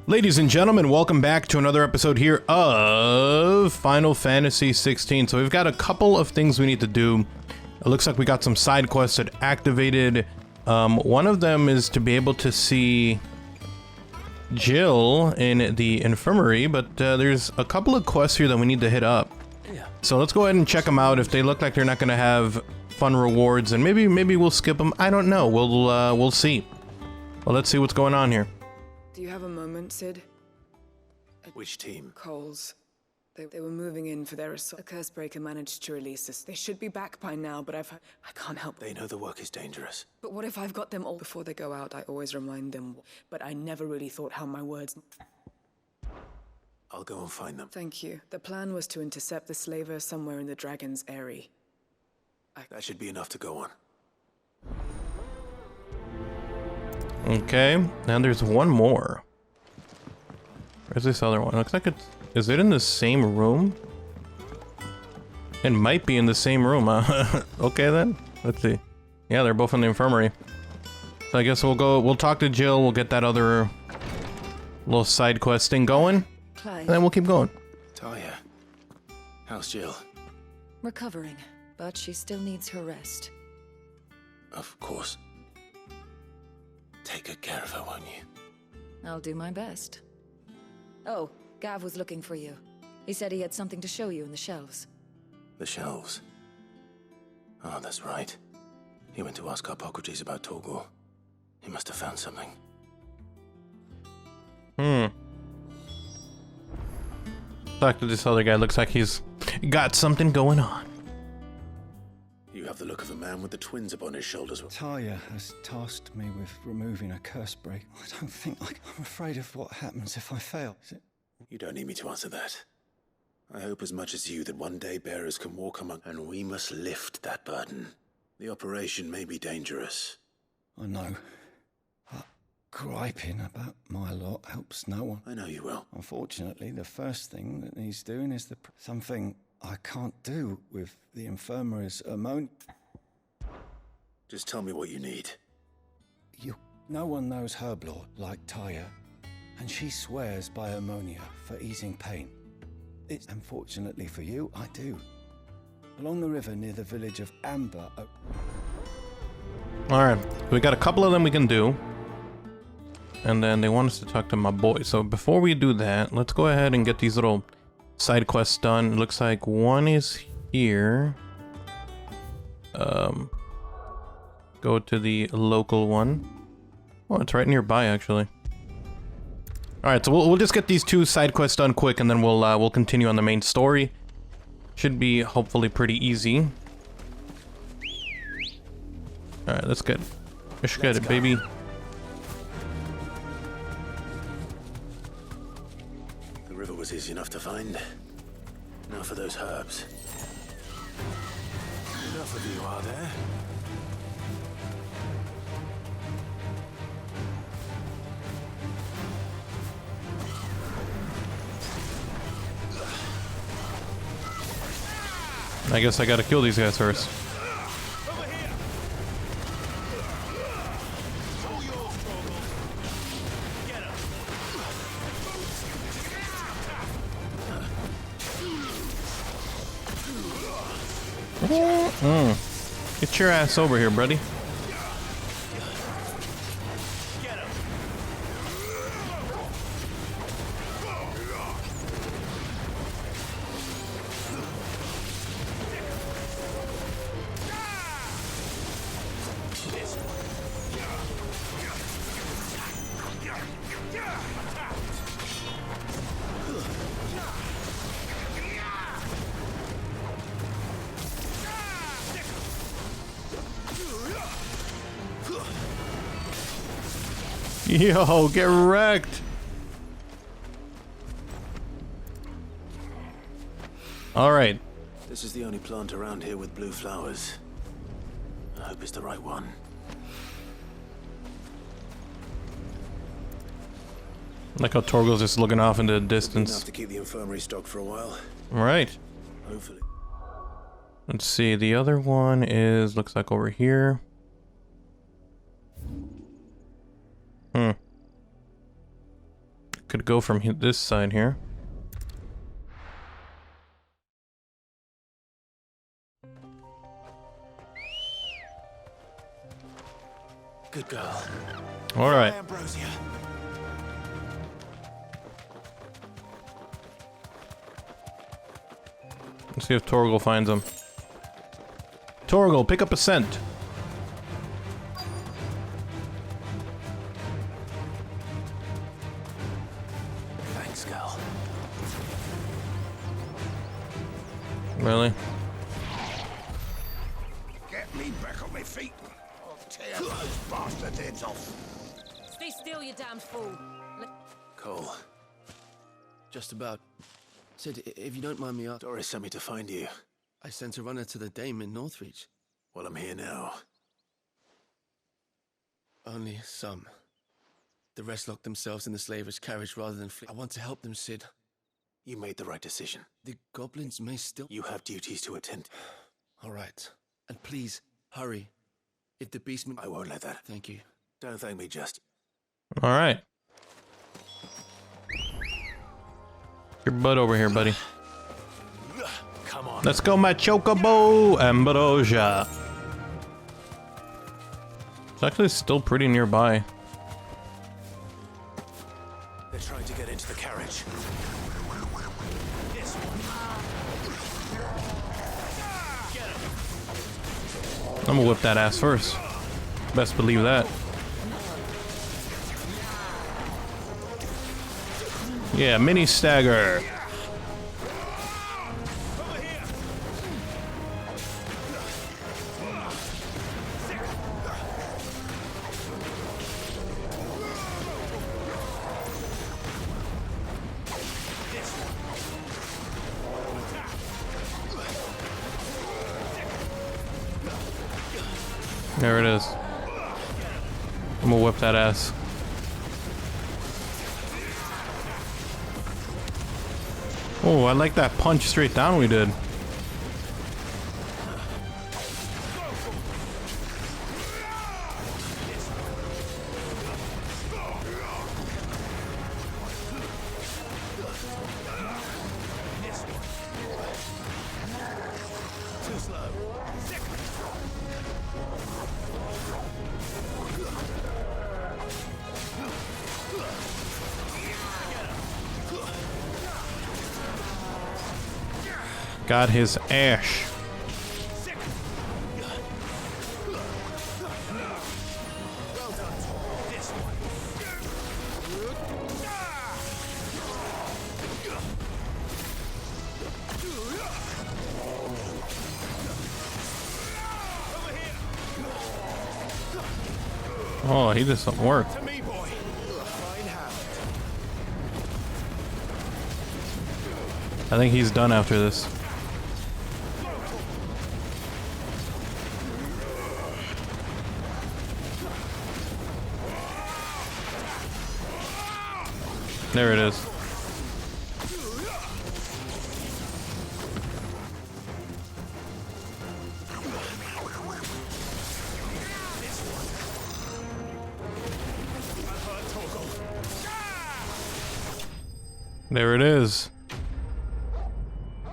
Ladies and gentlemen, welcome back to another episode here of Final Fantasy 16. So we've got a couple of things we need to do. It looks like we got some side quests that activated. One of them is to be able to see Jill in the infirmary, but there's a couple of quests here that we need to hit up. So let's go ahead and check them out. If they look like they're not going to have fun rewards, and maybe we'll skip them. I don't know. We'll see. Well, let's see what's going on here. Do you have a moment, Sid? Which team? Coles. They were moving in for their assault. A curse breaker managed to release us. They should be back by now, but I can't help. They know the work is dangerous. But what if I've got them all before they go out? I always remind them, but I never really thought how my words... I'll go and find them. Thank you. The plan was to intercept the slaver somewhere in the Dragon's Eyrie. That should be enough to go on. Okay, now there's one more. Where's this other one? Looks like it's... Is it in the same room? It might be in the same room, huh? Okay then, let's see. Yeah, they're both in the infirmary. So I guess we'll talk to Jill, we'll get that other little side quest thing going. And then we'll keep going. Talia, how's Jill? Recovering, but she still needs her rest. Of course. Take good care of her, won't you? I'll do my best. Oh, Gav was looking for you. He said he had something to show you in the shelves. The shelves? Oh, that's right. He went to ask Hippocrates about Torgor. He must have found something. Talk to this other guy, looks like he's got something going on. You have the look of a man with the twins upon his shoulders. Talia has tasked me with removing a curse break. I don't think I'm afraid of what happens if I fail. You don't need me to answer that. I hope as much as you that one day bearers can walk among, and we must lift that burden. The operation may be dangerous. I know. But griping about my lot helps no one. I know you will. Unfortunately, the first thing that needs doing is something I can't do with the infirmary's ammonia. Just tell me what you need. No one knows Herblore like Talia, and she swears by ammonia for easing pain. It's unfortunately for you, I do. Along the river near the village of Amber. Alright, we got a couple of them we can do. And then they want us to talk to my boy. So before we do that, let's go ahead and get these little side quests done. It looks like one is here. Go to the local one. Oh, it's right nearby actually. Alright, so we'll just get these two side quests done quick, and then we'll continue on the main story. Should be hopefully pretty easy. Alright, that's good. Let's get it, baby. The river was easy enough to find. Now for those herbs. Enough of you, are there? I guess I gotta kill these guys first. Get your ass over here, buddy. Yo, get wrecked. All right. This is the only plant around here with blue flowers. I hope it's the right one. Like how Torgo's just looking off into the Enough distance. to keep the infirmary stocked for a while. Right. Hopefully. Let's see. The other one is looks like over here. Could go from this side here. Good girl. All right. Ambrosia. Let's see if Torgal finds him. Torgal, pick up a scent. Thanks, girl. Really? Get me back on my feet. I'll tear those bastards' heads off. Stay still, you damned fool. Cole, Just about. Sid, if you don't mind me asking, Doris sent me to find you. I sent a runner to the Dame in Northreach. Well, I'm here now. Only some. The rest locked themselves in the slaver's carriage rather than flee. I want to help them, Sid. You made the right decision. The goblins may still... You have duties to attend. All right. And please, hurry. If the beastmen... I won't let that. Thank you. Don't thank me, just. All right. Your butt over here, buddy. Come on. Let's go, my chocobo, Ambrosia. It's actually still pretty nearby. They're trying to get into the carriage. This one. I'm gonna whip that ass first. Best believe that. Yeah, mini stagger. There it is. I'm gonna whip that ass. Oh, I like that punch straight down we did. Got his ash. Oh, he just doesn't work. I think he's done after this. There it is. There it is.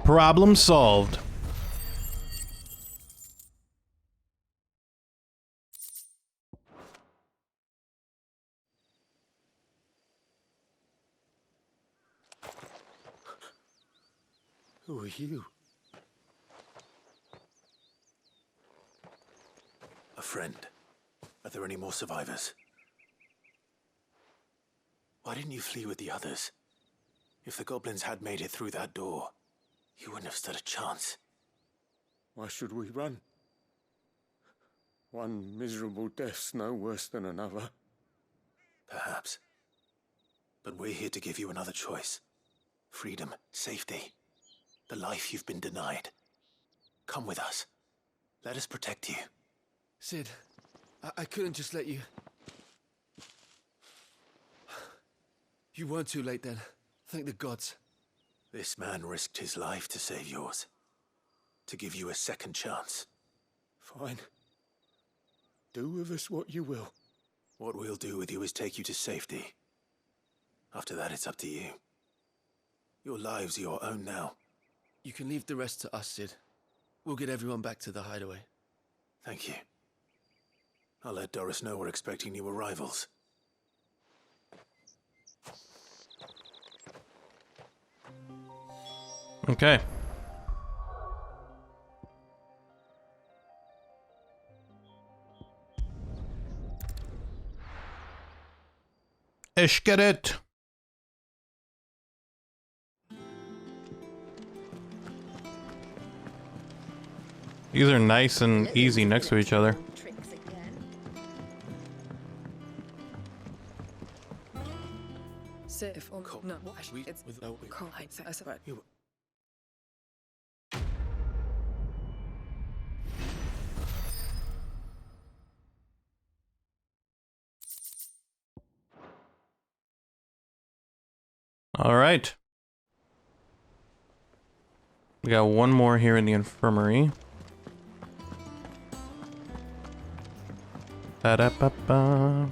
Problem solved. Who are you? A friend. Are there any more survivors? Why didn't you flee with the others? If the goblins had made it through that door, you wouldn't have stood a chance. Why should we run? One miserable death's no worse than another. Perhaps. But we're here to give you another choice. Freedom, safety, the life you've been denied. Come with us. Let us protect you. Sid, I couldn't just let you... You weren't too late then. Thank the gods. This man risked his life to save yours. To give you a second chance. Fine. Do with us what you will. What we'll do with you is take you to safety. After that, it's up to you. Your lives are your own now. You can leave the rest to us, Sid. We'll get everyone back to the hideaway. Thank you. I'll let Doris know we're expecting new arrivals. Okay. Ish, get it. These are nice and easy next to each other. Safe or no? It's cold. I said You... All right. We got one more here in the infirmary. Ba-da-ba-ba.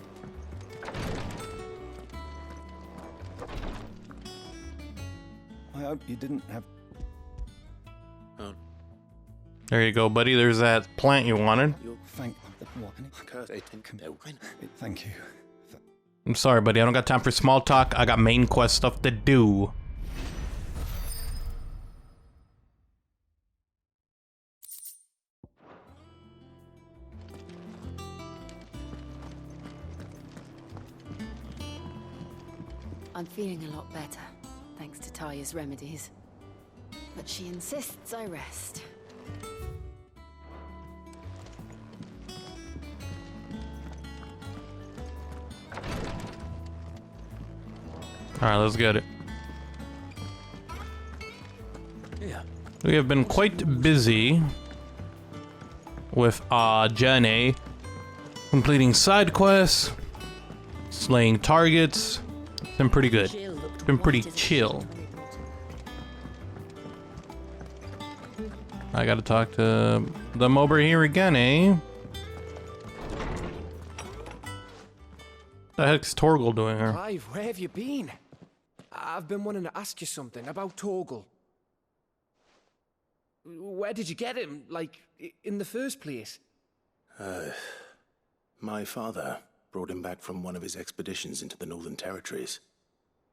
I hope you didn't have... Oh. There you go, buddy. There's that plant you wanted. Thank you. I'm sorry, buddy. I don't got time for small talk. I got main quest stuff to do. I'm feeling a lot better, thanks to Taya's remedies. But she insists I rest. Alright, let's get it. Yeah. We have been quite busy with our journey, completing side quests, slaying targets. It's been pretty good. It's been pretty chill. I gotta talk to them over here again, eh? What the heck's Torgal doing here? Clive, where have you been? I've been wanting to ask you something about Torgal. Where did you get him, like, in the first place? My father brought him back from one of his expeditions into the Northern Territories.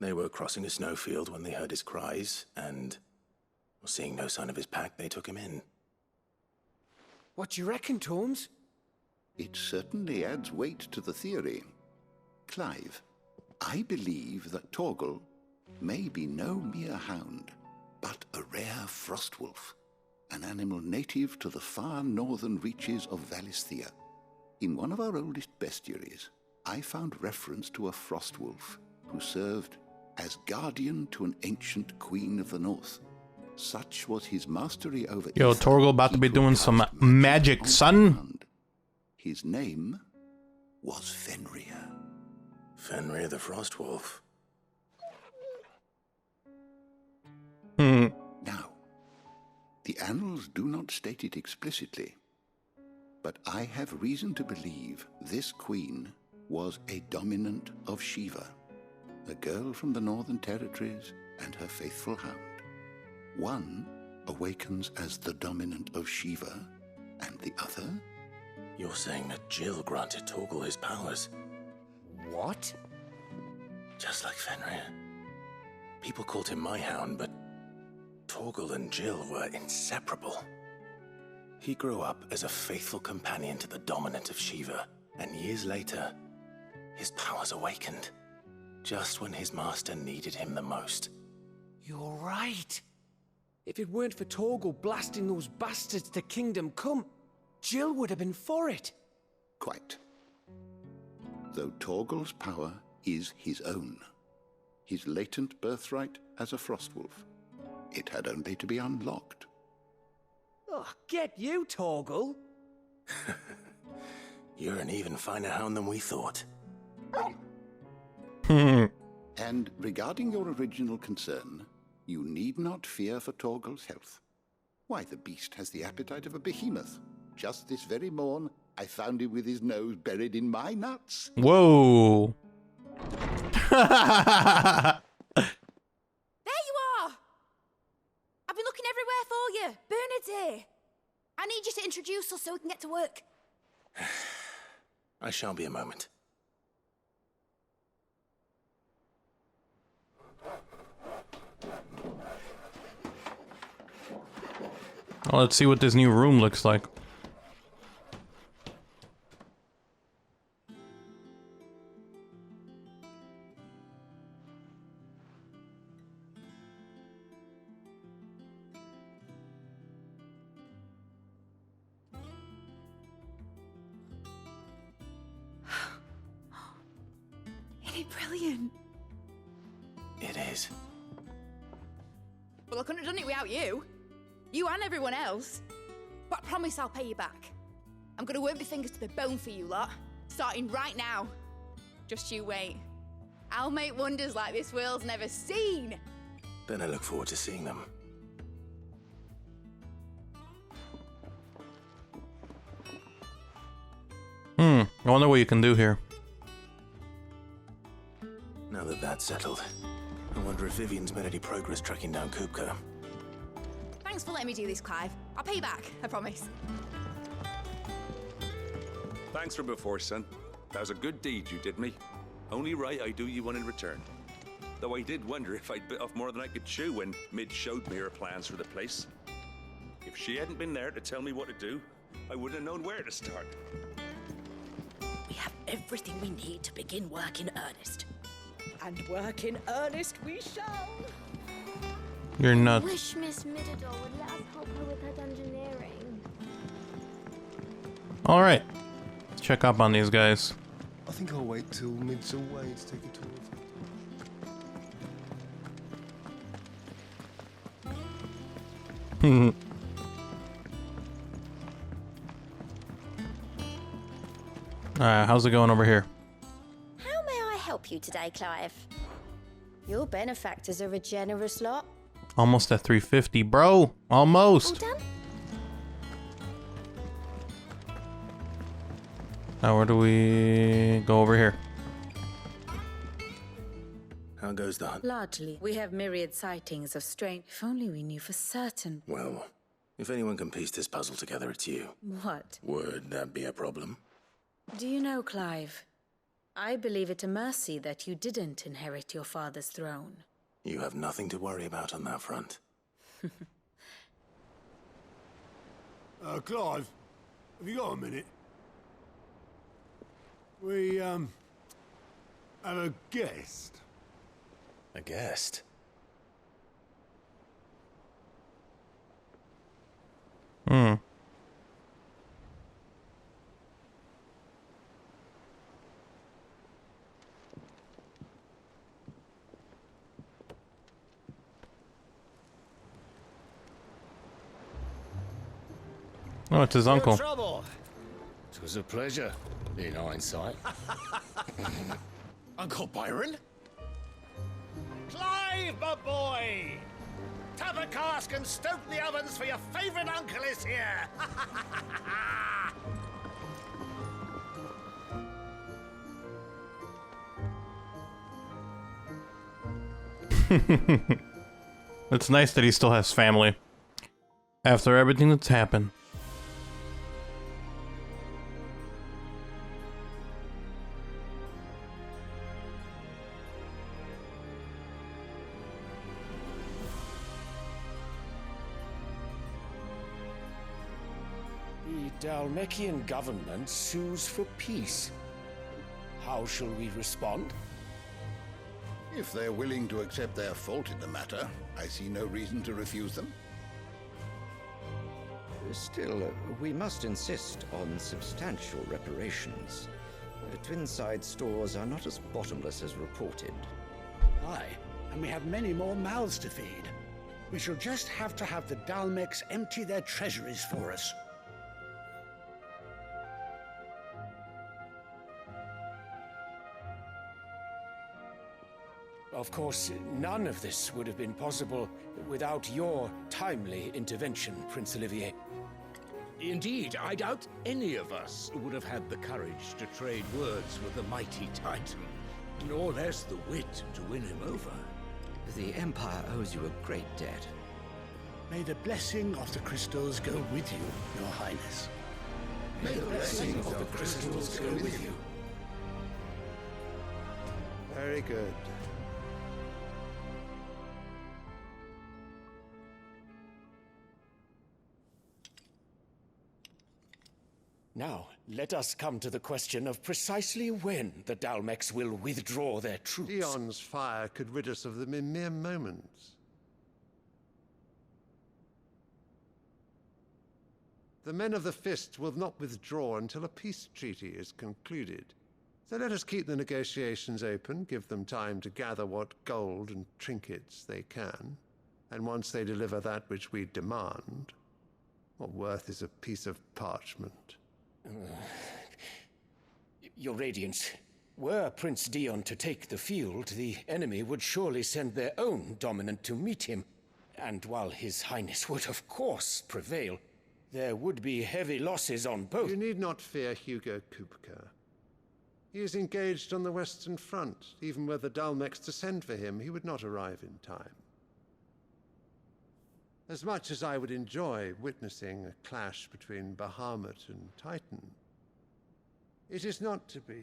They were crossing a snowfield when they heard his cries, and seeing no sign of his pack, they took him in. What do you reckon, Tomes? It certainly adds weight to the theory. Clive, I believe that Torgal may be no mere hound, but a rare frostwolf, an animal native to the far northern reaches of Valisthea. In one of our oldest bestiaries, I found reference to a frostwolf who served as guardian to an ancient queen of the north. Such was his mastery over Yo, ether, Torgal about to he be could doing cast some magic, on son. command. His name was Fenrir. Fenrir the Frostwolf. Now, the annals do not state it explicitly, but I have reason to believe this queen was a dominant of Shiva, a girl from the Northern Territories and her faithful hound. One awakens as the dominant of Shiva, and the other? You're saying that Jill granted Torgal his powers? What? Just like Fenrir. People called him my hound, but Torgal and Jill were inseparable. He grew up as a faithful companion to the dominant of Shiva, and years later, his powers awakened, just when his master needed him the most. You're right. If it weren't for Torgal blasting those bastards to Kingdom Come, Jill would have been for it. Quite. Though Torgal's power is his own, his latent birthright as a frostwolf, it had only to be unlocked. Oh, get you, Torgal. You're an even finer hound than we thought. And regarding your original concern, you need not fear for Torgal's health. Why, the beast has the appetite of a behemoth. Just this very morn, I found him with his nose buried in my nuts. Whoa. There you are! I've been looking everywhere for you. Bernard's here. I need you to introduce us so we can get to work. I shan't be a moment. Well, let's see what this new room looks like. Isn't it brilliant? It is. Well, I couldn't have done it without you. You and everyone else. But I promise I'll pay you back. I'm gonna work my fingers to the bone for you lot. Starting right now. Just you wait. I'll make wonders like this world's never seen. Then I look forward to seeing them. I wonder what you can do here. Now that that's settled, I wonder if Vivian's made any progress tracking down Kupka. Thanks for letting me do this, Clive. I'll pay you back, I promise. Thanks from before, son. That was a good deed you did me. Only right I do you one in return. Though I did wonder if I'd bit off more than I could chew when Mid showed me her plans for the place. If she hadn't been there to tell me what to do, I wouldn't have known where to start. We have everything we need to begin work in earnest. And work in earnest we shall. You're nuts. I wish Miss Midador would let us help her with her dungeoneering. Alright. Let's check up on these guys. I think I'll wait till Mid's away to take a tour of it. Alright, how's it going over here? How may I help you today, Clive? Your benefactors are a generous lot. Almost at 350, bro. Almost. All done? Now where do we go over here? How goes the hunt? Largely. We have myriad sightings of strange. If only we knew for certain. Well, if anyone can piece this puzzle together, it's you. What? Would that be a problem? Do you know, Clive? I believe it a mercy that you didn't inherit your father's throne. You have nothing to worry about on that front. Clive, have you got a minute? We, have a guest. A guest? Oh, it's his uncle. Trouble. It was a pleasure, in hindsight. Uncle Byron? Clive, my boy! Tap a cask and stoke the ovens for your favorite uncle is here! It's nice that he still has family. After everything that's happened. The Dalmekian government sues for peace. How shall we respond? If they're willing to accept their fault in the matter, I see no reason to refuse them. Still, we must insist on substantial reparations. Twinside stores are not as bottomless as reported. Aye, and we have many more mouths to feed. We shall just have to have the Dalmeks empty their treasuries for us. Of course, none of this would have been possible without your timely intervention, Prince Olivier. Indeed, I doubt any of us would have had the courage to trade words with the mighty Titan. nor less the wit to win him over. The Empire owes you a great debt. May the blessing of the crystals go with you, Your Highness. May the blessing of the crystals go with you. Very good. Now, let us come to the question of precisely when the Dalmex will withdraw their troops. Dion's fire could rid us of them in mere moments. The men of the Fist will not withdraw until a peace treaty is concluded. So let us keep the negotiations open, give them time to gather what gold and trinkets they can, and once they deliver that which we demand, what worth is a piece of parchment? Your Radiance, were Prince Dion to take the field, the enemy would surely send their own dominant to meet him. And while His Highness would of course prevail, there would be heavy losses on both. You need not fear Hugo Kupka. He is engaged on the Western Front. Even were the Dalmex to send for him, he would not arrive in time. As much as I would enjoy witnessing a clash between Bahamut and Titan, it is not to be.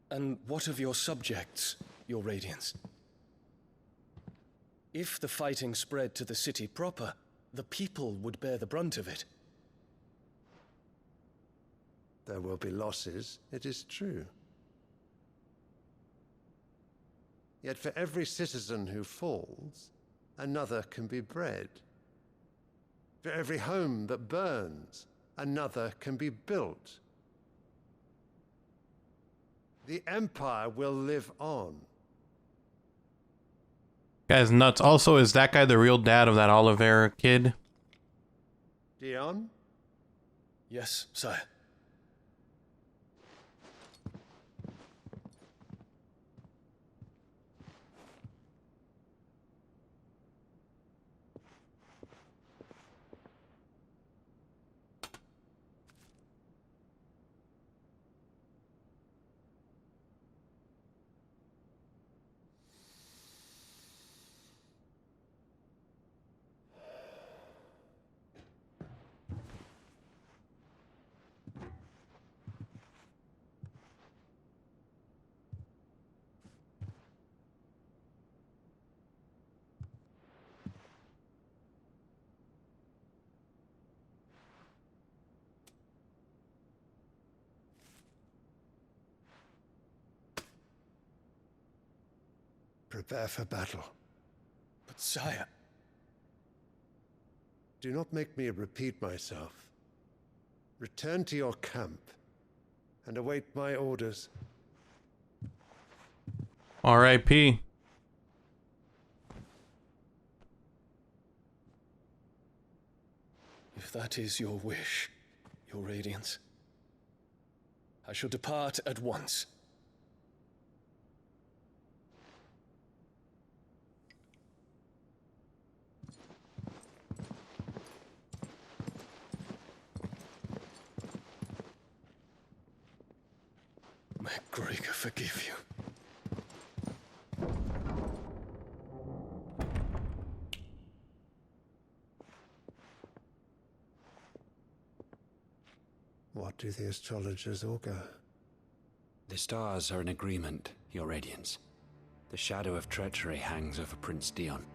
And what of your subjects, Your Radiance? If the fighting spread to the city proper, the people would bear the brunt of it. There will be losses, it is true. Yet for every citizen who falls, another can be bred. For every home that burns, another can be built. The Empire will live on. Guy's nuts. Also, is that guy the real dad of that Oliver kid? Dion? Yes, sire. Prepare for battle. But sire... Do not make me repeat myself. Return to your camp and await my orders. R.I.P. If that is your wish, Your Radiance, I shall depart at once. May Gregor forgive you. What do the astrologers augur? The stars are in agreement, Your Radiance. The shadow of treachery hangs over Prince Dion.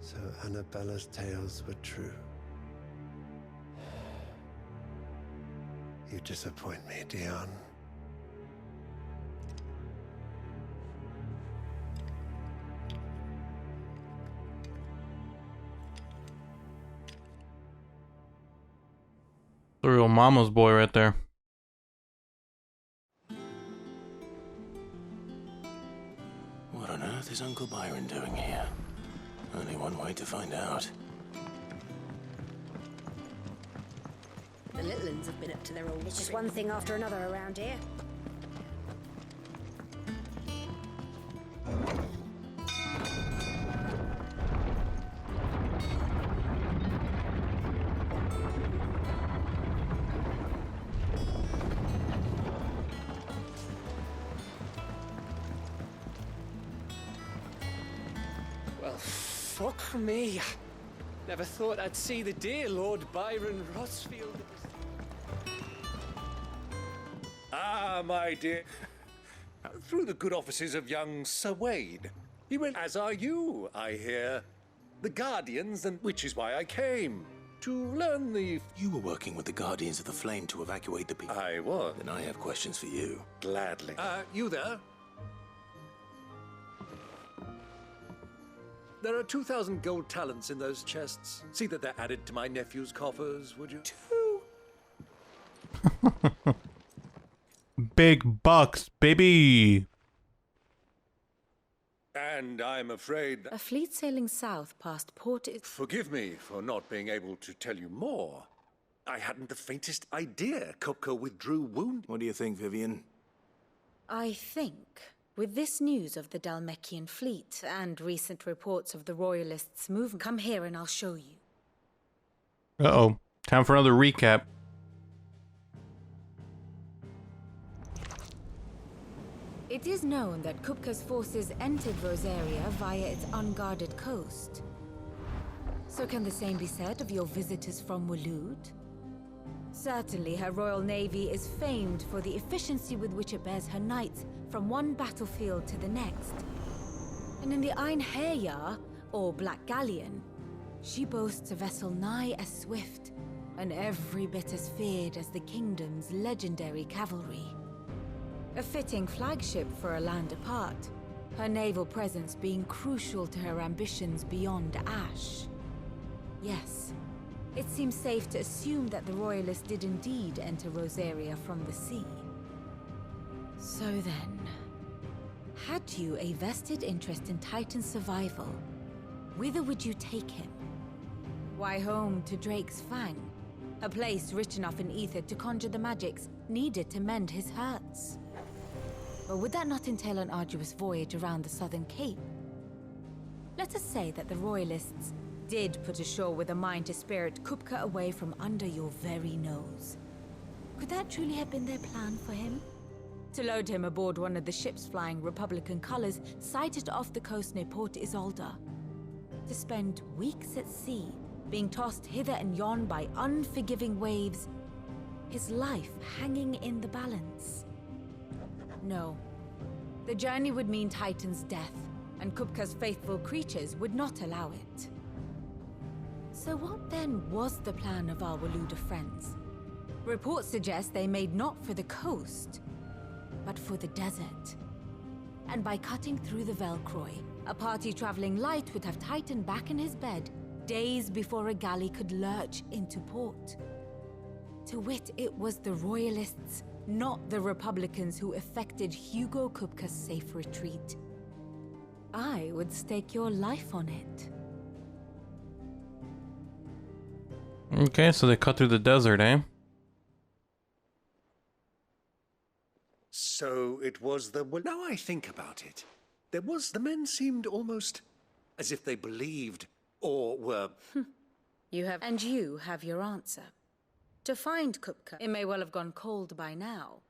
So Annabella's tales were true. You disappoint me, Dion. The real mama's boy right there. What on earth is Uncle Byron doing here? Only one way to find out. The little ones have been up to their old. It's just one thing after another around here. Fuck me. Never thought I'd see the dear Lord Byron Rossfield. Ah, my dear. Through the good offices of young Sir Wade. He went, as are you, I hear. The Guardians, and which is why I came. To learn the... You were working with the Guardians of the Flame to evacuate the people. I was. Then I have questions for you. Gladly. You there? There are 2,000 gold talents in those chests. See that they're added to my nephew's coffers, would you? Big bucks, baby. And I'm afraid... A fleet sailing south past Port... Forgive me for not being able to tell you more. I hadn't the faintest idea Kupka withdrew wound. What do you think, Vivian? I think, with this news of the Dalmekian fleet and recent reports of the Royalists' movement, come here and I'll show you. Uh-oh. Time for another recap. It is known that Kupka's forces entered Rosaria via its unguarded coast. So can the same be said of your visitors from Waloed? Certainly her Royal Navy is famed for the efficiency with which it bears her knights from one battlefield to the next. And in the Einherjar, or Black Galleon, she boasts a vessel nigh as swift and every bit as feared as the kingdom's legendary cavalry. A fitting flagship for a land apart, her naval presence being crucial to her ambitions beyond Ash. Yes, it seems safe to assume that the Royalists did indeed enter Rosaria from the sea. So then, had you a vested interest in Titan's survival, whither would you take him? Why, home to Drake's Fang, a place rich enough in ether to conjure the magics needed to mend his hurts. Or would that not entail an arduous voyage around the southern cape? Let us say that the Royalists did put ashore with a mind to spirit Kupka away from under your very nose. Could that truly have been their plan for him? To load him aboard one of the ships flying Republican colors sighted off the coast near Port Isolde? To spend weeks at sea, being tossed hither and yon by unforgiving waves, his life hanging in the balance? No. The journey would mean Titan's death, and Kupka's faithful creatures would not allow it. So what then was the plan of our Waluda friends? Reports suggest they made not for the coast, but for the desert. And by cutting through the Velcroy, a party traveling light would have Titan back in his bed days before a galley could lurch into port. To wit, it was the Royalists, not the Republicans, who effected Hugo Kupka's safe retreat. I would stake your life on it. Okay, so they cut through the desert, eh? So it was the... Well, now I think about it. The men seemed almost as if they believed or were... You have... And you have your answer. To find Kupka, it may well have gone cold by now,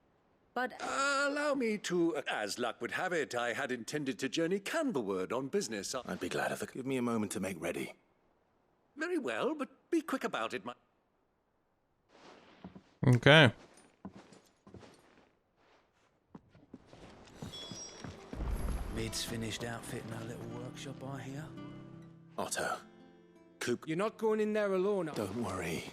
but... allow me to... As luck would have it, I had intended to journey Canberward on business. I'd be glad if it. Give me a moment to make ready. Very well, but be quick about it, my... Okay. Mid's finished outfitting our little workshop, I hear. Otto. Coop. You're not going in there alone. Don't worry.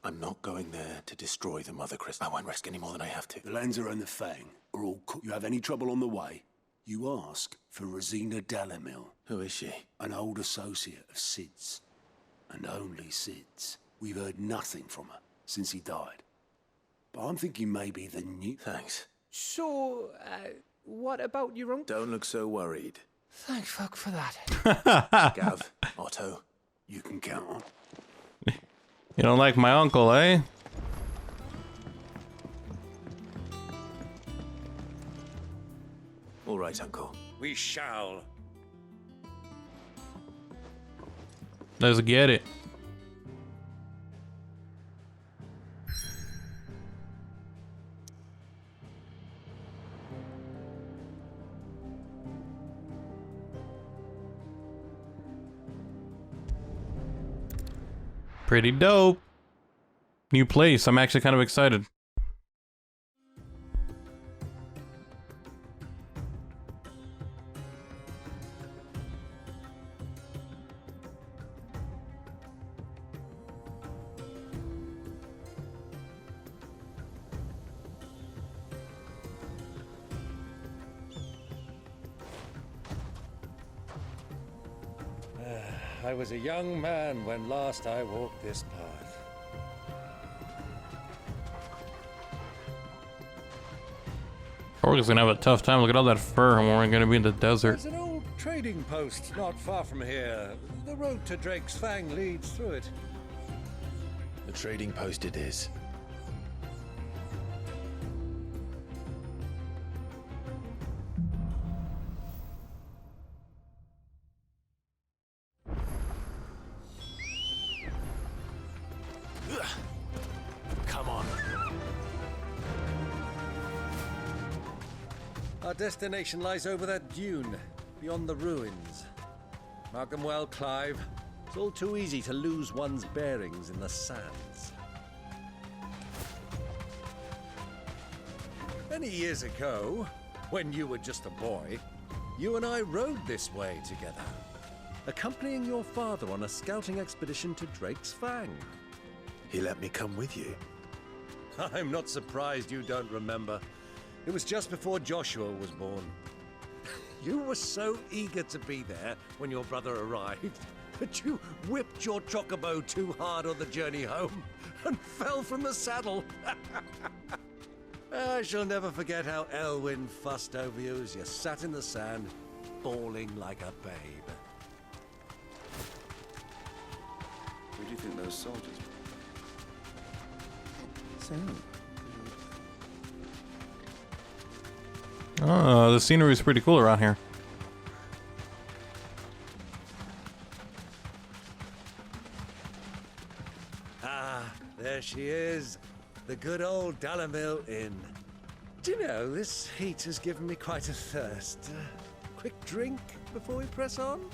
I'm not going there to destroy the Mother Crystal. I won't risk any more than I have to. The Lanza and the Fang are all cooked. You have any trouble on the way, you ask for Rosina Dalamil. Who is she? An old associate of Sid's. And only Sid's. We've heard nothing from her since he died. But I'm thinking maybe the new... Thanks. So, what about your uncle? Don't look so worried. Thank fuck for that. Gav, Otto, you can count on. You don't like my uncle, eh? All right, Uncle. We shall. Let's get it. Pretty dope. New place. I'm actually kind of excited. I was a young man when last I walked this path. Torgal's gonna have a tough time. Look at all that fur, and we're gonna be in the desert. There's an old trading post not far from here. The road to Drake's Fang leads through it. The trading post it is. Come on. Our destination lies over that dune, beyond the ruins. Mark them well, Clive. It's all too easy to lose one's bearings in the sands. Many years ago, when you were just a boy, you and I rode this way together, accompanying your father on a scouting expedition to Drake's Fang. He let me come with you. I'm not surprised you don't remember. It was just before Joshua was born. You were so eager to be there when your brother arrived that you whipped your chocobo too hard on the journey home and fell from the saddle. I shall never forget how Elwyn fussed over you as you sat in the sand, bawling like a babe. Who do you think those soldiers were? Oh, the scenery is pretty cool around here. Ah, there she is. The good old Dalamil Inn. Do you know, this heat has given me quite a thirst. Quick drink before we press on?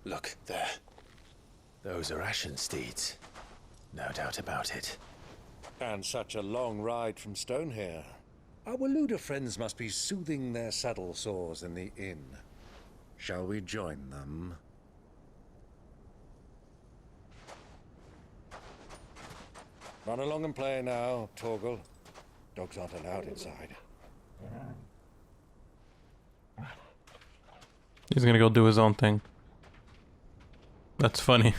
Look, there. Those are Ashen steeds. No doubt about it. And such a long ride from Stonehair. Our Waluda friends must be soothing their saddle sores in the inn. Shall we join them? Run along and play now, Torgal. Dogs aren't allowed inside. He's gonna go do his own thing. That's funny.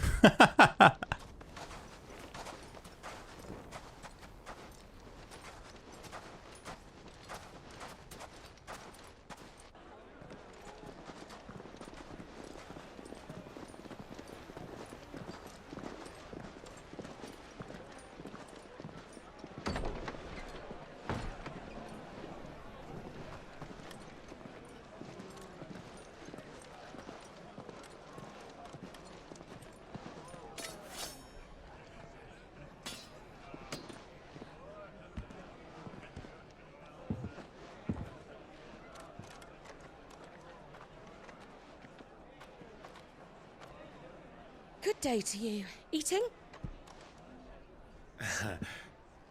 Good day to you. Eating?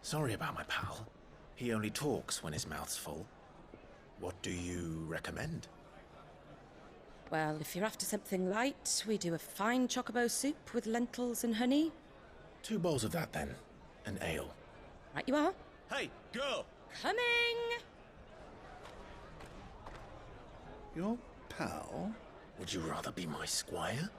Sorry about my pal. He only talks when his mouth's full. What do you recommend? Well, if you're after something light, we do a fine chocobo soup with lentils and honey. 2 bowls of that, then. An ale. Right you are. Hey, girl! Coming! Your pal? Would you rather be my squire?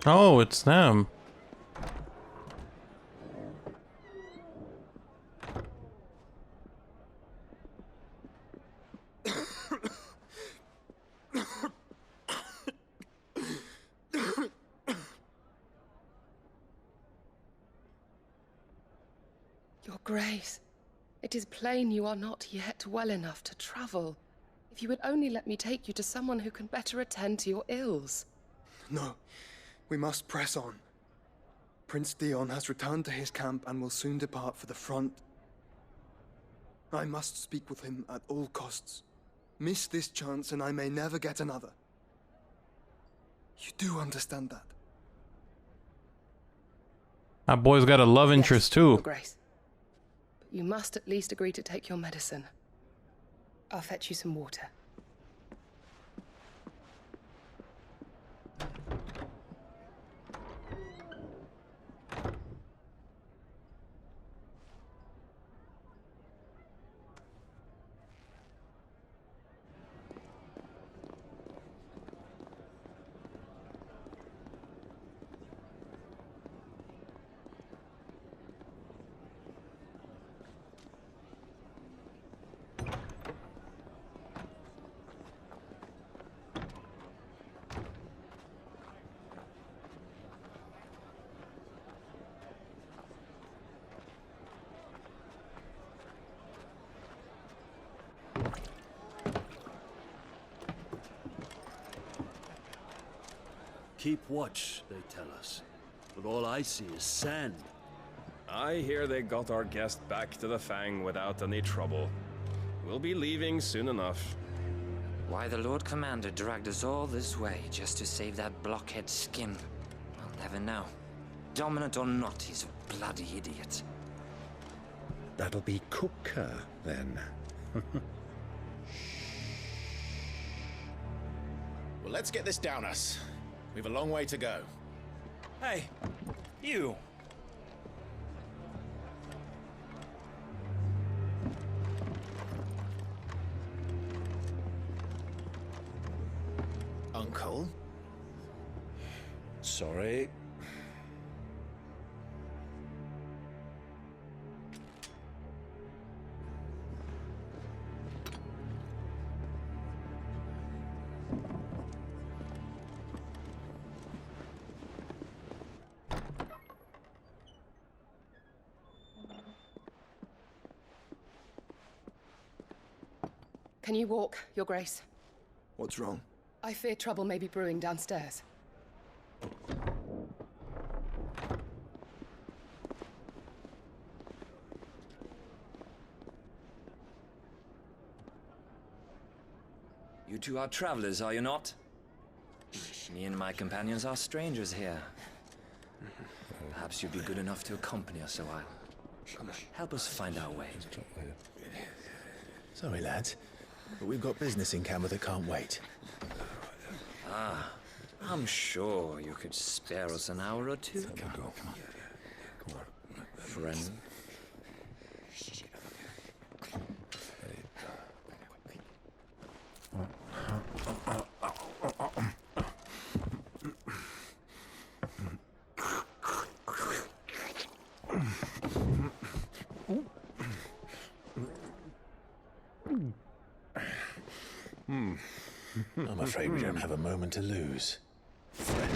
Oh, it's them. Your Grace, it is plain you are not yet well enough to travel. If you would only let me take you to someone who can better attend to your ills. No, we must press on. Prince Dion has returned to his camp and will soon depart for the front. I must speak with him at all costs. Miss this chance and I may never get another. You do understand that? That boy's got a love interest too. Your Grace. But you must at least agree to take your medicine. I'll fetch you some water. Keep watch, they tell us. But all I see is sand. I hear they got our guest back to the Fang without any trouble. We'll be leaving soon enough. Why the Lord Commander dragged us all this way just to save that blockhead skin, I'll never know. Dominant or not, he's a bloody idiot. That'll be Kupka, then. Well, let's get this down us. We've a long way to go. Hey, you! Uncle? Sorry. Can you walk, Your Grace? What's wrong? I fear trouble may be brewing downstairs. You two are travelers, are you not? Me and my companions are strangers here. Perhaps you'd be good enough to accompany us a while. Help us find our way. Sorry, lads, but we've got business in camera that can't wait. Ah, I'm sure you could spare us an hour or two. Come on. Friend. I'm afraid we don't have a moment to lose. Friend.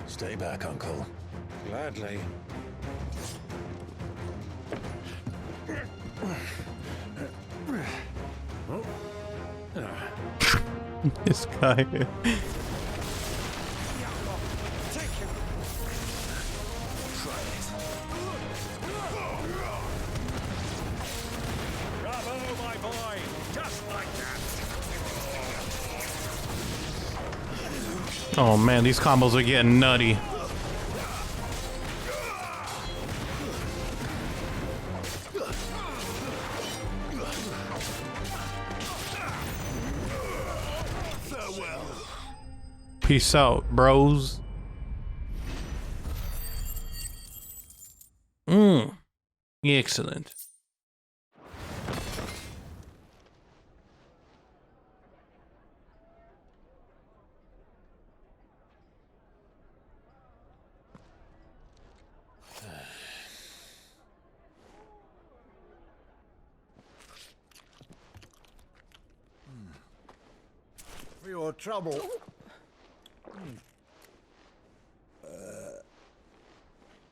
Stay back, Uncle. Gladly. This guy. Bravo, my boy! Just like that! Oh man, these combos are getting nutty. Farewell. Peace out, bros. Excellent. for your trouble.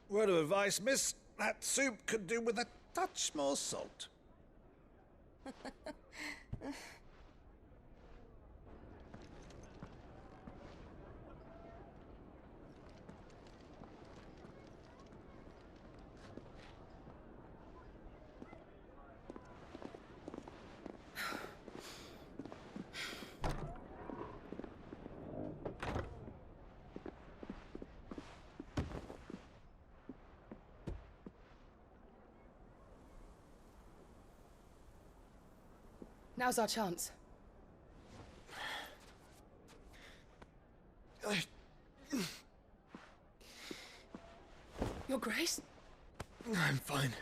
Word of advice, miss. That soup could do with a touch more salt. Now's our chance. Your Grace? I'm fine.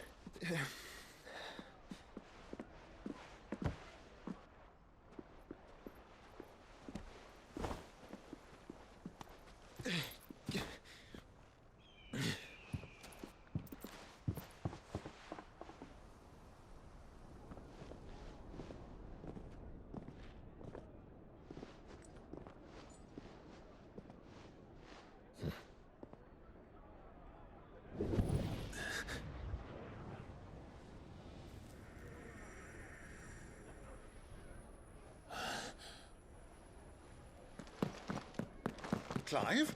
Clive?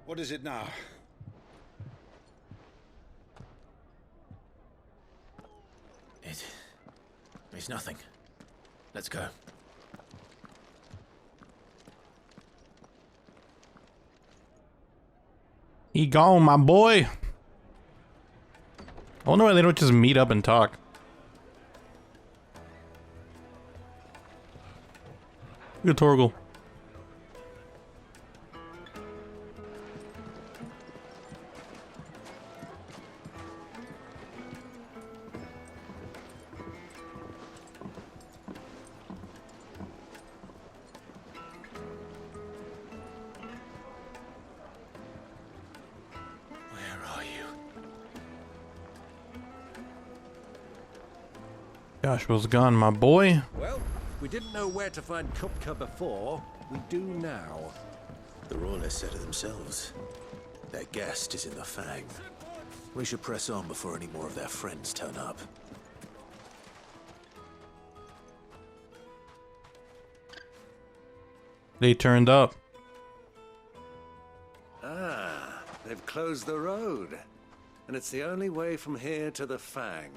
What is it now? It's nothing. Let's go. He gone, my boy. I wonder why they don't just meet up and talk. Look at Torgal. Josh was gone, my boy. Well, we didn't know where to find Kupka before. We do now. The Royalists said it themselves. Their guest is in the Fang. We should press on before any more of their friends turn up. They turned up. Ah, they've closed the road. And it's the only way from here to the Fang.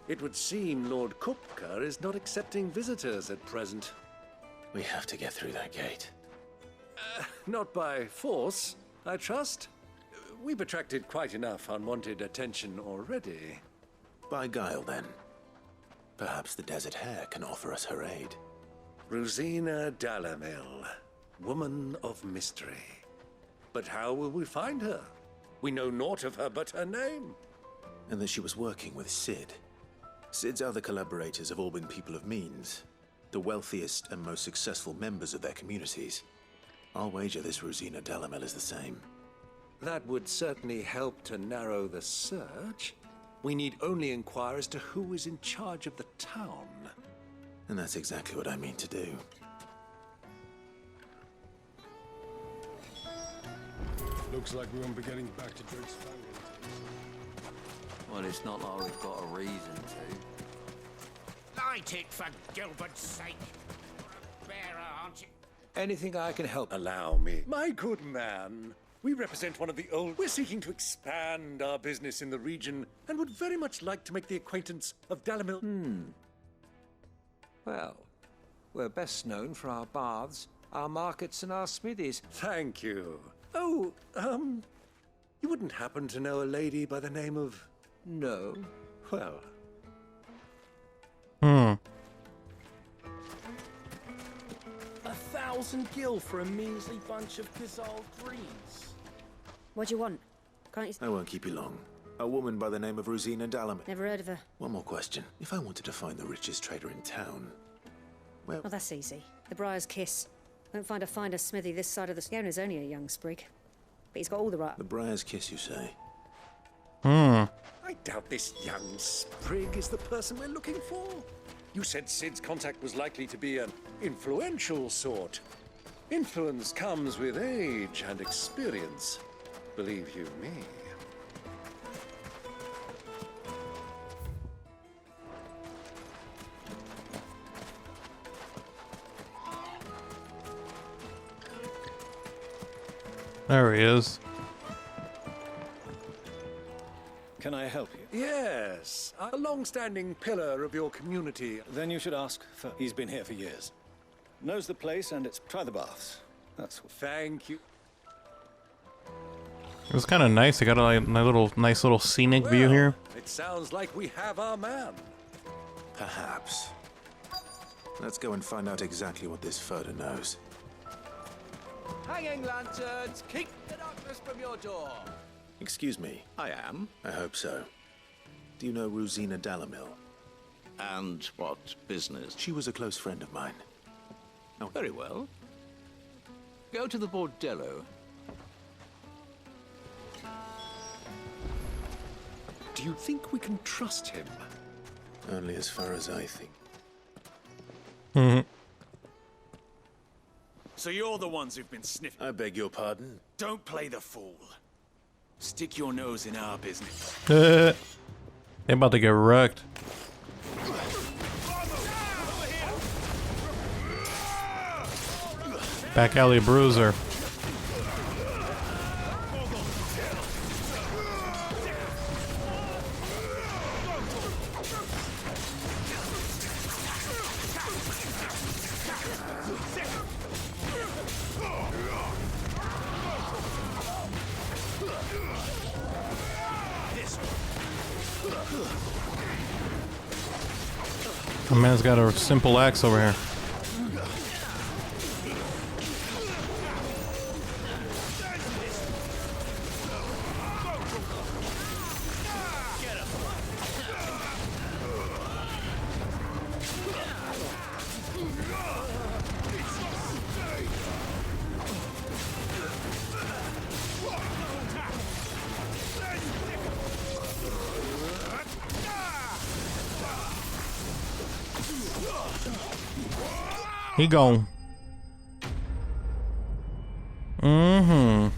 It would seem Lord Kupka is not accepting visitors at present. We have to get through that gate. Not by force, I trust. We've attracted quite enough unwanted attention already. By guile, then. Perhaps the Desert Hare can offer us her aid. Rosina Dalamil, woman of mystery. But how will we find her? We know naught of her but her name. And that she was working with Sid. Sid's other collaborators have all been people of means, the wealthiest and most successful members of their communities. I'll wager this Rosina Dalamel is the same. That would certainly help to narrow the search. We need only inquire as to who is in charge of the town. And that's exactly what I mean to do. Looks like we won't be getting back to Drake's family. Well, it's not like we've got a reason to. Light it, for Gilbert's sake. Bearer, aren't you? Anything I can help? Allow me. My good man, we represent one of the old... We're seeking to expand our business in the region and would very much like to make the acquaintance of Dalamil. Well, we're best known for our baths, our markets, and our smithies. Thank you. Oh, you wouldn't happen to know a lady by the name of... No. Well... 1,000 gil for a measly bunch of Kazal greens. What do you want? Can't you... I won't keep you long. A woman by the name of Rosina Dalamir. Never heard of her. One more question. If I wanted to find the richest trader in town, where... Oh, that's easy. The Briar's Kiss. Won't find a finer smithy this side of the... The owner's only a young sprig. But he's got all the right... The Briar's Kiss, you say? Hmm. I doubt this young sprig is the person we're looking for. You said Sid's contact was likely to be an influential sort. Influence comes with age and experience. Believe you me. There he is. Can I help you? Yes, a long-standing pillar of your community. Then you should ask for... He's been here for years. Knows the place and it's... Try the baths. That's what... Thank you. It was kind of nice. I got a nice little scenic view here. It sounds like we have our man. Perhaps. Let's go and find out exactly what this Furder knows. Hanging lanterns, keep the darkness from your door. Excuse me. I am. I hope so. Do you know Rosina Dalamir? And what business? She was a close friend of mine. Oh, very well. Go to the bordello. Do you think we can trust him? Only as far as I think. Mm-hmm. So you're the ones who've been sniffing. I beg your pardon? Don't play the fool. Stick your nose in our business. They about to get wrecked. Back alley bruiser. The man's got a simple axe over here. He gone. Mm-hmm.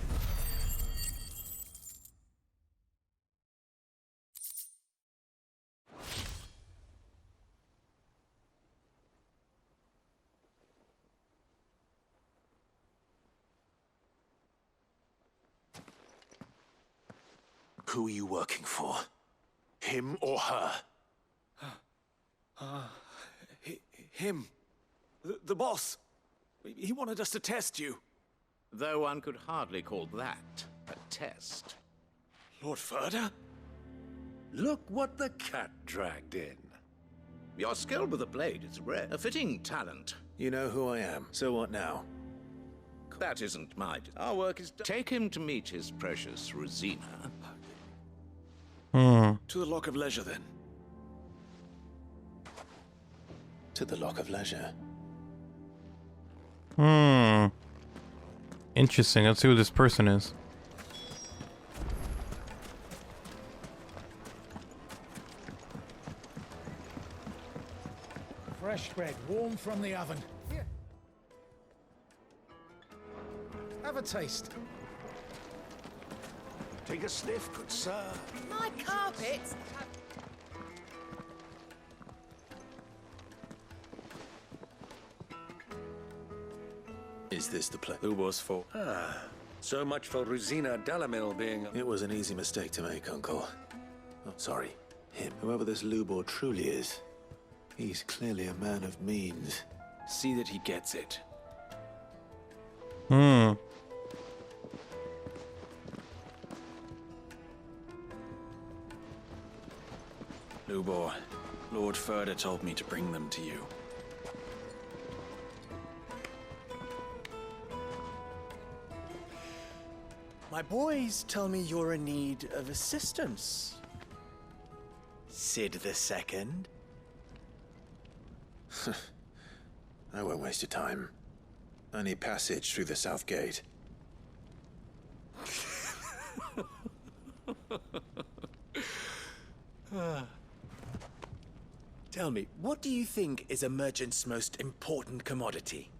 Who are you working for? Him or her? Him. The boss. He wanted us to test you. Though one could hardly call that a test. Lord Furder? Look what the cat dragged in. Your skill with the blade is rare. A fitting talent. You know who I am, so what now? That isn't my... Our work is done. Take him to meet his precious Rosina. Hmm. To the Lock of Leisure, then. To the Lock of Leisure. Hmm. Interesting. Let's see who this person is. Fresh bread, warm from the oven. Here. Have a taste. Take a sniff, good sir. My carpets. Is this the place? Who was for? Ah, so much for Rosina Dalamir being... It was an easy mistake to make, Uncle. Oh, sorry. Him. Whoever this Lubor truly is, he's clearly a man of means. See that he gets it. Hmm. Lubor, Lord Furder told me to bring them to you. My boys tell me you're in need of assistance. Sid the Second. I won't waste your time. I need passage through the south gate. Tell me, what do you think is a merchant's most important commodity?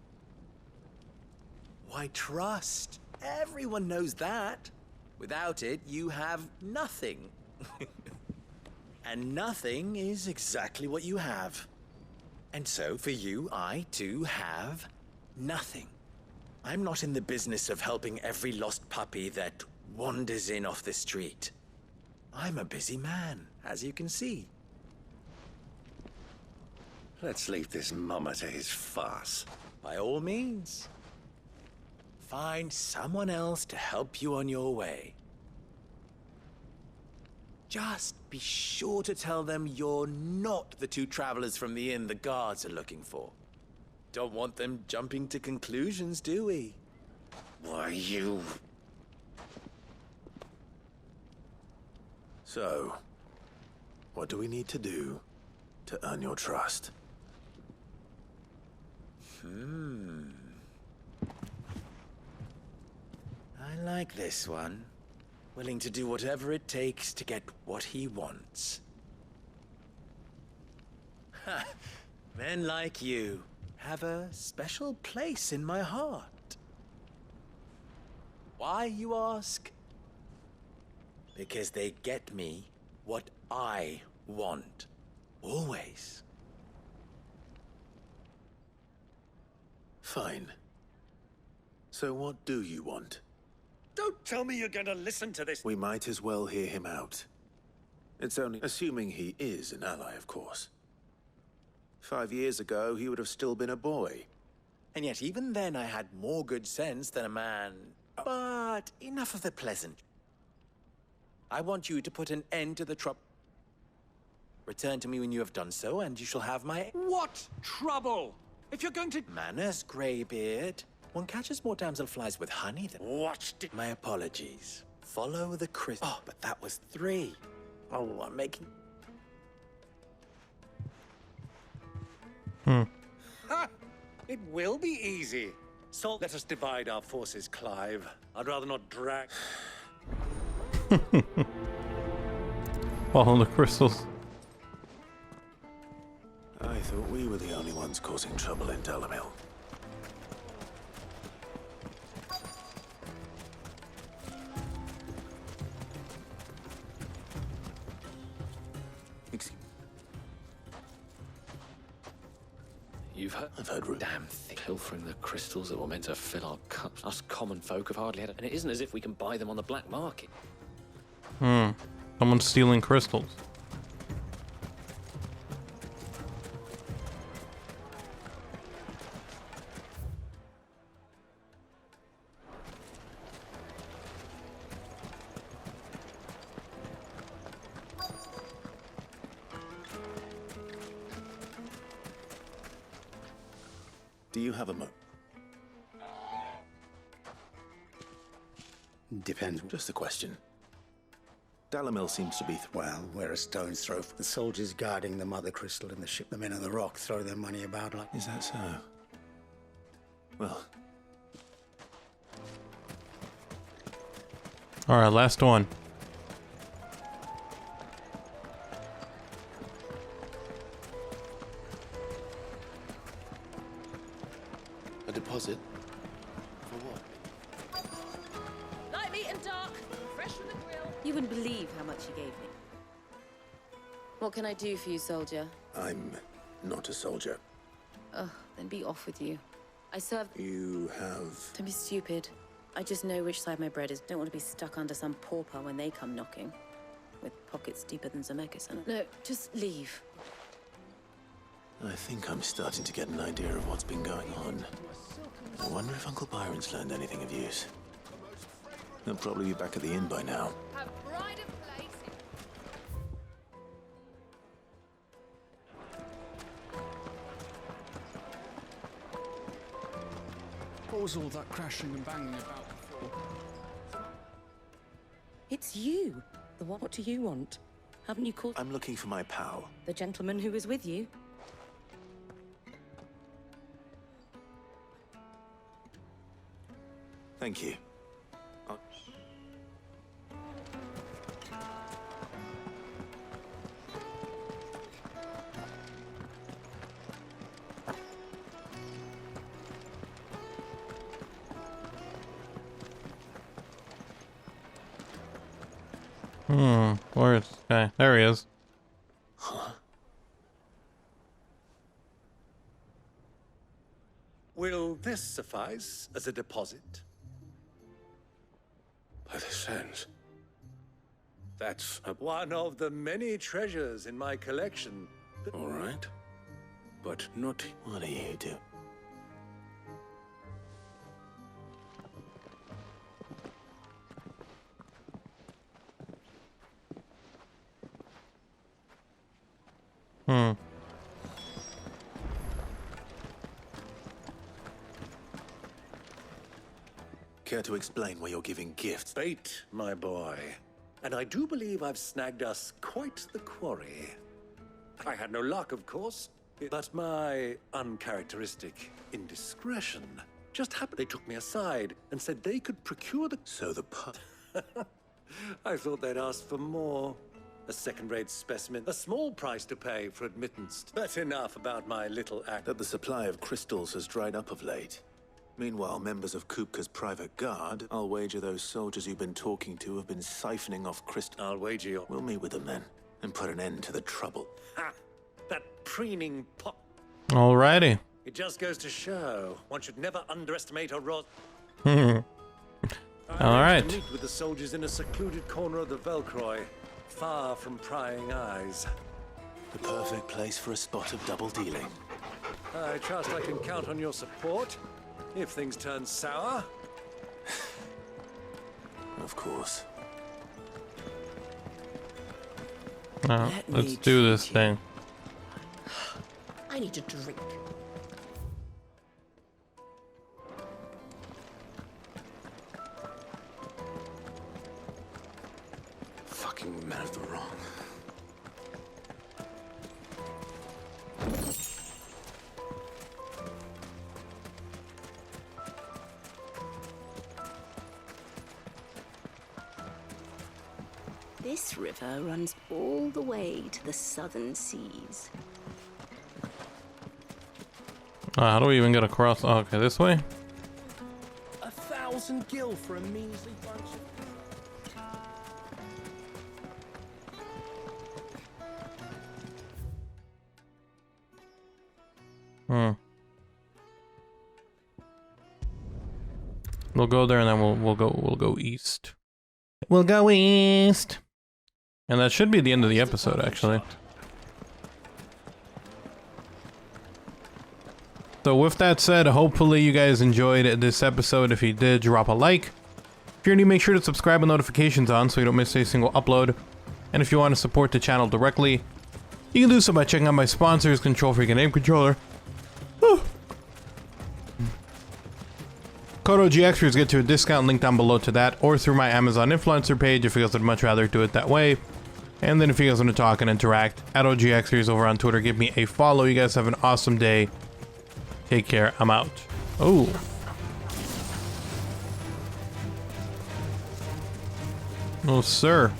Why, trust. Everyone knows that. Without it, you have nothing. And nothing is exactly what you have. And so, for you, I, too, have nothing. I'm not in the business of helping every lost puppy that wanders in off the street. I'm a busy man, as you can see. Let's leave this mummer to his farce. By all means. Find someone else to help you on your way. Just be sure to tell them you're not the two travelers from the inn the guards are looking for. Don't want them jumping to conclusions, do we? Why, you... So, what do we need to do to earn your trust? I like this one. Willing to do whatever it takes to get what he wants. Ha! Men like you have a special place in my heart. Why, you ask? Because they get me what I want. Always. Fine. So what do you want? Don't tell me you're going to listen to this. We might as well hear him out. It's only assuming he is an ally, of course. 5 years ago, he would have still been a boy. And yet even then I had more good sense than a man. But enough of the pleasant. I want you to put an end to the trouble. Return to me when you have done so, and you shall have my... What trouble? If you're going to... Manners, Greybeard. One catches more damselflies with honey than... What did... My apologies. Follow the Oh, but that was 3. Oh, I'm making... Ha! It will be easy. So let us divide our forces, Clive. I'd rather not drag... Follow the crystals. I thought we were the only ones causing trouble in Delamil. You've heard? I've heard rumors. Damn thing. Pilfering the crystals that were meant to fill our cups. Us common folk have hardly had it. And it isn't as if we can buy them on the black market. Someone's stealing crystals. Do you have a Depends. Just a question. Delamil seems to be... Well, we're a stone's throw. The soldiers guarding the mother crystal and the shipmen of the rock throw their money about like... Is that so? Well... Alright, last one. A deposit? For what? Light meat and dark, fresh from the grill. You wouldn't believe how much he gave me. What can I do for you, soldier? I'm not a soldier. Ugh, then be off with you. I serve... You have... Don't be stupid. I just know which side my bread is. Don't want to be stuck under some pauper when they come knocking. With pockets deeper than Zemeckis. No, just leave. I think I'm starting to get an idea of what's been going on. I wonder if Uncle Byron's learned anything of use. He'll probably be back at the inn by now. Have pride of place. What was all that crashing and banging about before? It's you. The what do you want? Haven't you called? I'm looking for my pal. The gentleman who was with you? Thank you. Where's this guy? There he is. Will this suffice as a deposit? By the sands. That's one of the many treasures in my collection. all right. But not... What do you do? Care to explain why you're giving gifts? Bait, my boy. And I do believe I've snagged us quite the quarry. I had no luck, of course, but my uncharacteristic indiscretion just happened. They took me aside and said they could procure the... So the pub... I thought they'd ask for more. A second-rate specimen, a small price to pay for admittance. But enough about my little act. That the supply of crystals has dried up of late. Meanwhile, members of Kupka's private guard, I'll wager those soldiers you've been talking to have been siphoning off crystal. I'll wager you're... We'll meet with them then, and put an end to the trouble. Ha! That preening pop... Alrighty. It just goes to show, one should never underestimate a rod... Alright. Meet with the soldiers in a secluded corner of the Velcroy, far from prying eyes. The perfect place for a spot of double dealing. I trust I can count on your support, if things turn sour. Of course. Let's do this thing. I need a drink. fucking man of the wrong. This river runs all the way to the southern seas. How do we even get across? Oh, okay, this way? 1,000 gil for a measly bunch of... We'll go there and then we'll go east. We'll go east. And that should be the end of the episode, actually. So with that said, hopefully you guys enjoyed this episode. If you did, drop a like. If you're new, make sure to subscribe with notifications on so you don't miss a single upload. And if you want to support the channel directly, you can do so by checking out my sponsors, Control Freak and Aim Controller. Code OGXRAYZ get you a discount link down below to that, or through my Amazon influencer page if you guys would much rather do it that way. And then if you guys want to talk and interact, at OGXRAYZ over on Twitter, give me a follow. You guys have an awesome day. Take care. I'm out. Oh. Oh, sir.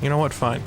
You know what? Fine.